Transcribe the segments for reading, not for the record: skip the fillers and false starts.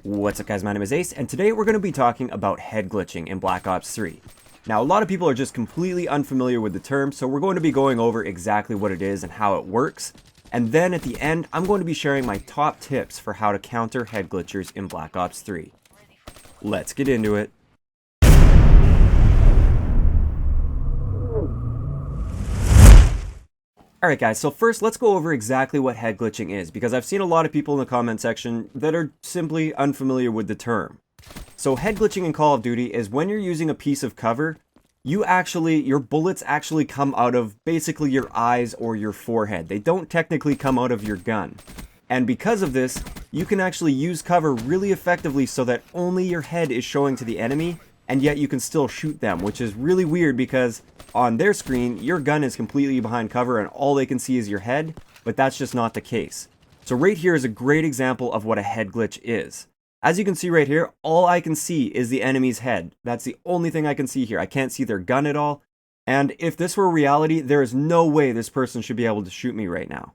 What's up guys, my name is Ace, and today we're going to be talking about head glitching in Black Ops 3. Now a lot of people are just completely unfamiliar with the term, so we're going to be going over exactly what it is and how it works. And then at the end, I'm going to be sharing my top tips for how to counter head glitchers in Black Ops 3. Let's get into it. Alright guys, so first let's go over exactly what head glitching is, because I've seen a lot of people in the comment section that are simply unfamiliar with the term. So head glitching in Call of Duty is when you're using a piece of cover, your bullets actually come out of basically your eyes or your forehead. They don't technically come out of your gun. And because of this, you can actually use cover really effectively so that only your head is showing to the enemy, and yet you can still shoot them, which is really weird because on their screen, your gun is completely behind cover and all they can see is your head, but that's just not the case. So right here is a great example of what a head glitch is. As you can see right here, all I can see is the enemy's head. That's the only thing I can see here. I can't see their gun at all. And if this were reality, there is no way this person should be able to shoot me right now.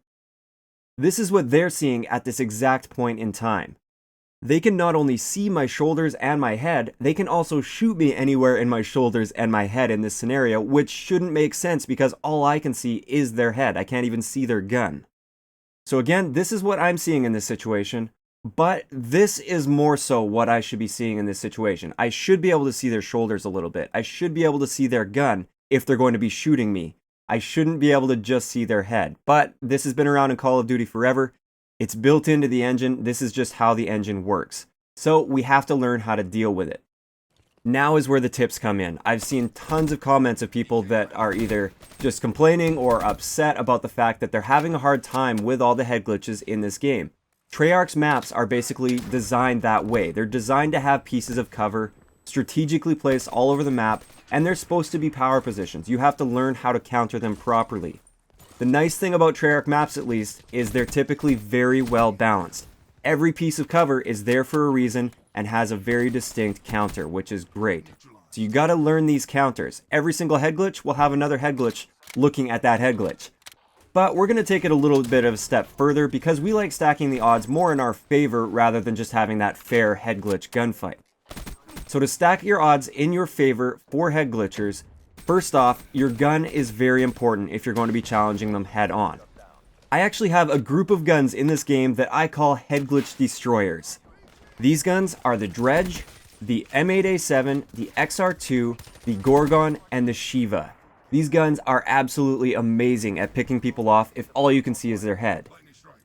This is what they're seeing at this exact point in time. They can not only see my shoulders and my head, they can also shoot me anywhere in my shoulders and my head in this scenario, which shouldn't make sense because all I can see is their head. I can't even see their gun. So again, this is what I'm seeing in this situation, but this is more so what I should be seeing in this situation. I should be able to see their shoulders a little bit. I should be able to see their gun if they're going to be shooting me. I shouldn't be able to just see their head, but this has been around in Call of Duty forever. It's built into the engine. This is just how the engine works. So we have to learn how to deal with it. Now is where the tips come in. I've seen tons of comments of people that are either just complaining or upset about the fact that they're having a hard time with all the head glitches in this game. Treyarch's maps are basically designed that way. They're designed to have pieces of cover strategically placed all over the map, and they're supposed to be power positions. You have to learn how to counter them properly. The nice thing about Treyarch maps, at least, is they're typically very well balanced. Every piece of cover is there for a reason and has a very distinct counter, which is great. So you gotta learn these counters. Every single head glitch will have another head glitch looking at that head glitch. But we're gonna take it a little bit of a step further because we like stacking the odds more in our favor rather than just having that fair head glitch gunfight. So to stack your odds in your favor for head glitchers, first off, your gun is very important if you're going to be challenging them head on. I actually have a group of guns in this game that I call head glitch destroyers. These guns are the Dredge, the M8A7, the XR2, the Gorgon, and the Shiva. These guns are absolutely amazing at picking people off if all you can see is their head.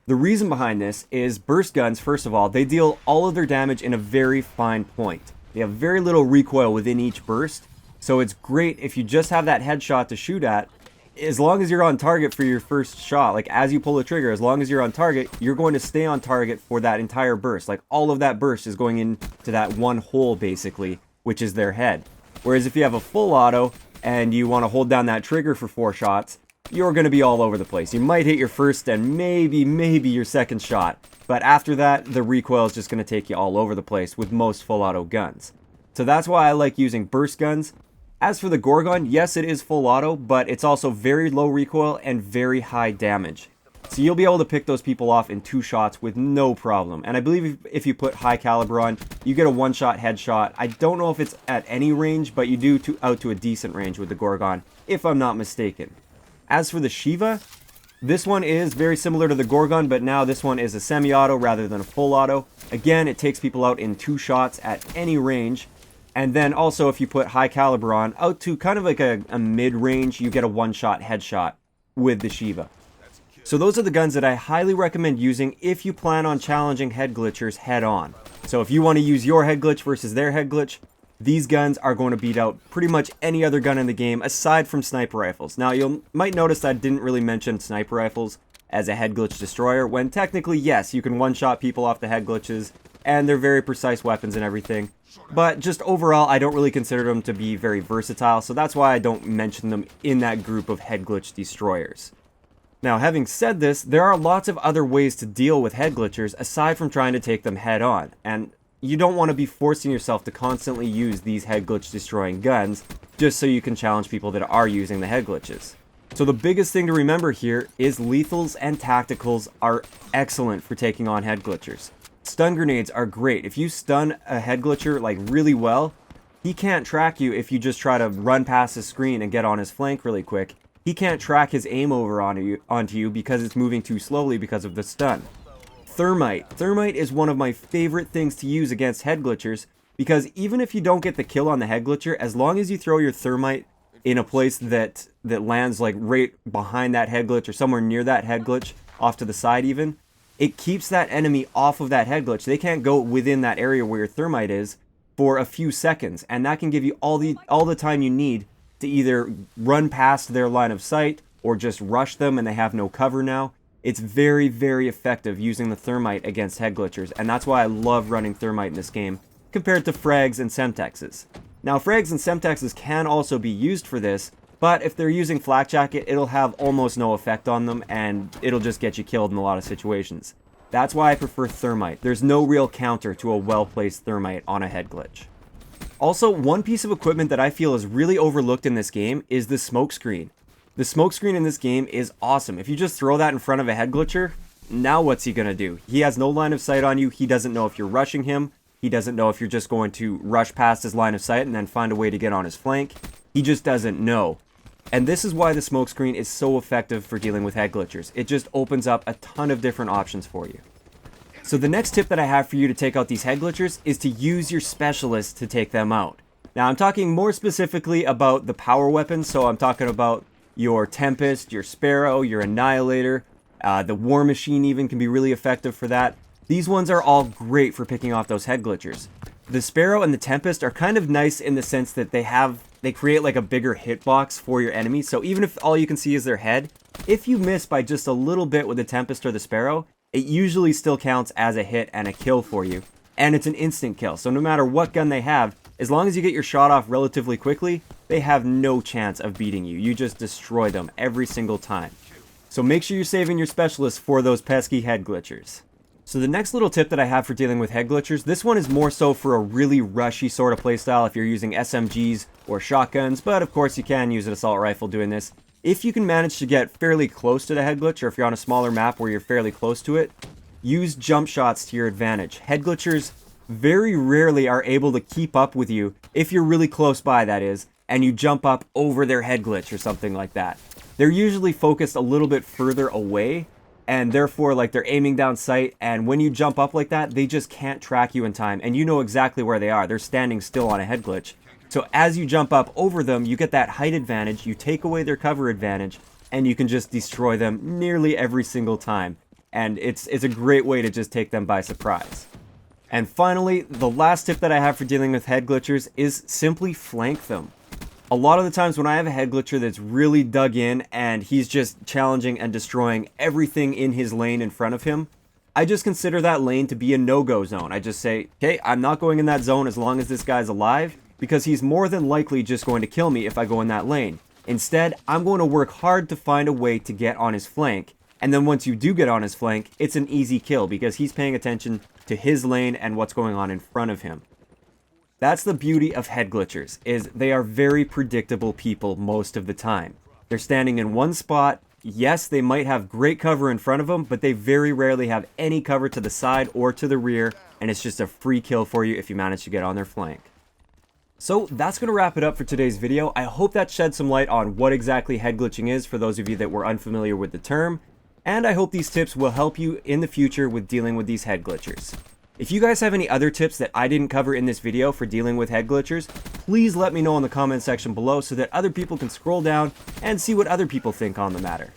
The reason behind this is burst guns, first of all, they deal all of their damage in a very fine point. They have very little recoil within each burst. So it's great if you just have that headshot to shoot at. As long as you're on target for your first shot, like as you pull the trigger, as long as you're on target, you're going to stay on target for that entire burst. Like all of that burst is going into that one hole basically, which is their head. Whereas if you have a full auto and you want to hold down that trigger for 4 shots, you're going to be all over the place. You might hit your first and maybe your second shot. But after that, the recoil is just going to take you all over the place with most full auto guns. So that's why I like using burst guns. As for the Gorgon, yes, it is full auto, but it's also very low recoil and very high damage. So you'll be able to pick those people off in 2 shots with no problem. And I believe if you put high caliber on, you get a 1-shot headshot. I don't know if it's at any range, but you do out to a decent range with the Gorgon, if I'm not mistaken. As for the Shiva, this one is very similar to the Gorgon, but now this one is a semi-auto rather than a full auto. Again, it takes people out in 2 shots at any range. And then also if you put high caliber on, out to kind of like a mid-range, you get a 1-shot headshot with the Shiva. So those are the guns that I highly recommend using if you plan on challenging head glitchers head on. So if you want to use your head glitch versus their head glitch, these guns are going to beat out pretty much any other gun in the game aside from sniper rifles. Now you might notice that I didn't really mention sniper rifles as a head glitch destroyer, when technically yes, you can 1-shot people off the head glitches and they're very precise weapons and everything. But just overall, I don't really consider them to be very versatile, so that's why I don't mention them in that group of head glitch destroyers. Now, having said this, there are lots of other ways to deal with head glitchers aside from trying to take them head on, and you don't want to be forcing yourself to constantly use these head glitch destroying guns just so you can challenge people that are using the head glitches. So the biggest thing to remember here is lethals and tacticals are excellent for taking on head glitchers. Stun grenades are great. If you stun a head glitcher like really well, he can't track you if you just try to run past his screen and get on his flank really quick. He can't track his aim over onto you because it's moving too slowly because of the stun. Thermite. Thermite is one of my favorite things to use against head glitchers because even if you don't get the kill on the head glitcher, as long as you throw your thermite in a place that lands like right behind that head glitch or somewhere near that head glitch, off to the side even, it keeps that enemy off of that head glitch. They can't go within that area where your thermite is for a few seconds, and that can give you all the time you need to either run past their line of sight or just rush them and they have no cover now. It's very, very effective using the thermite against head glitchers, and that's why I love running thermite in this game compared to frags and semtexes. Now, frags and semtexes can also be used for this, but if they're using flak jacket, it'll have almost no effect on them, and it'll just get you killed in a lot of situations. That's why I prefer thermite. There's no real counter to a well-placed thermite on a head glitch. Also, one piece of equipment that I feel is really overlooked in this game is the smoke screen. The smoke screen in this game is awesome. If you just throw that in front of a head glitcher, now what's he gonna do? He has no line of sight on you. He doesn't know if you're rushing him. He doesn't know if you're just going to rush past his line of sight and then find a way to get on his flank. He just doesn't know. And this is why the smoke screen is so effective for dealing with head glitchers. It just opens up a ton of different options for you. So the next tip that I have for you to take out these head glitchers is to use your specialist to take them out. Now I'm talking more specifically about the power weapons, so I'm talking about your Tempest, your Sparrow, your Annihilator, the War Machine even can be really effective for that. These ones are all great for picking off those head glitchers. The Sparrow and the Tempest are kind of nice in the sense that they create like a bigger hitbox for your enemy, so even if all you can see is their head, if you miss by just a little bit with the Tempest or the Sparrow, it usually still counts as a hit and a kill for you. And it's an instant kill, so no matter what gun they have, as long as you get your shot off relatively quickly, they have no chance of beating you. You just destroy them every single time. So make sure you're saving your specialists for those pesky head glitchers. So the next little tip that I have for dealing with head glitchers, this one is more so for a really rushy sort of playstyle if you're using SMGs or shotguns, but of course you can use an assault rifle doing this. If you can manage to get fairly close to the head glitch, or if you're on a smaller map where you're fairly close to it, use jump shots to your advantage. Head glitchers very rarely are able to keep up with you, if you're really close by that is, and you jump up over their head glitch or something like that. They're usually focused a little bit further away, and therefore like they're aiming down sight, and when you jump up like that, they just can't track you in time, and you know exactly where they are. They're standing still on a head glitch. So as you jump up over them, you get that height advantage, you take away their cover advantage, and you can just destroy them nearly every single time. And it's a great way to just take them by surprise. And finally, the last tip that I have for dealing with head glitchers is simply flank them. A lot of the times when I have a head glitcher that's really dug in and he's just challenging and destroying everything in his lane in front of him, I just consider that lane to be a no-go zone. I just say, okay, I'm not going in that zone as long as this guy's alive, because he's more than likely just going to kill me if I go in that lane. Instead, I'm going to work hard to find a way to get on his flank, and then once you do get on his flank, it's an easy kill because he's paying attention to his lane and what's going on in front of him. That's the beauty of head glitchers, is they are very predictable people most of the time. They're standing in one spot. Yes, they might have great cover in front of them, but they very rarely have any cover to the side or to the rear, and it's just a free kill for you if you manage to get on their flank. So that's going to wrap it up for today's video. I hope that shed some light on what exactly head glitching is for those of you that were unfamiliar with the term, and I hope these tips will help you in the future with dealing with these head glitchers. If you guys have any other tips that I didn't cover in this video for dealing with head glitchers, please let me know in the comment section below so that other people can scroll down and see what other people think on the matter.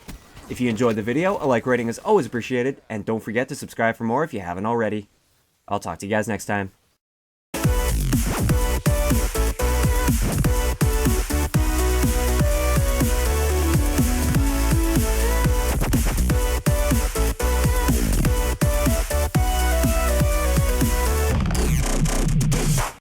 If you enjoyed the video, a like rating is always appreciated, and don't forget to subscribe for more if you haven't already. I'll talk to you guys next time.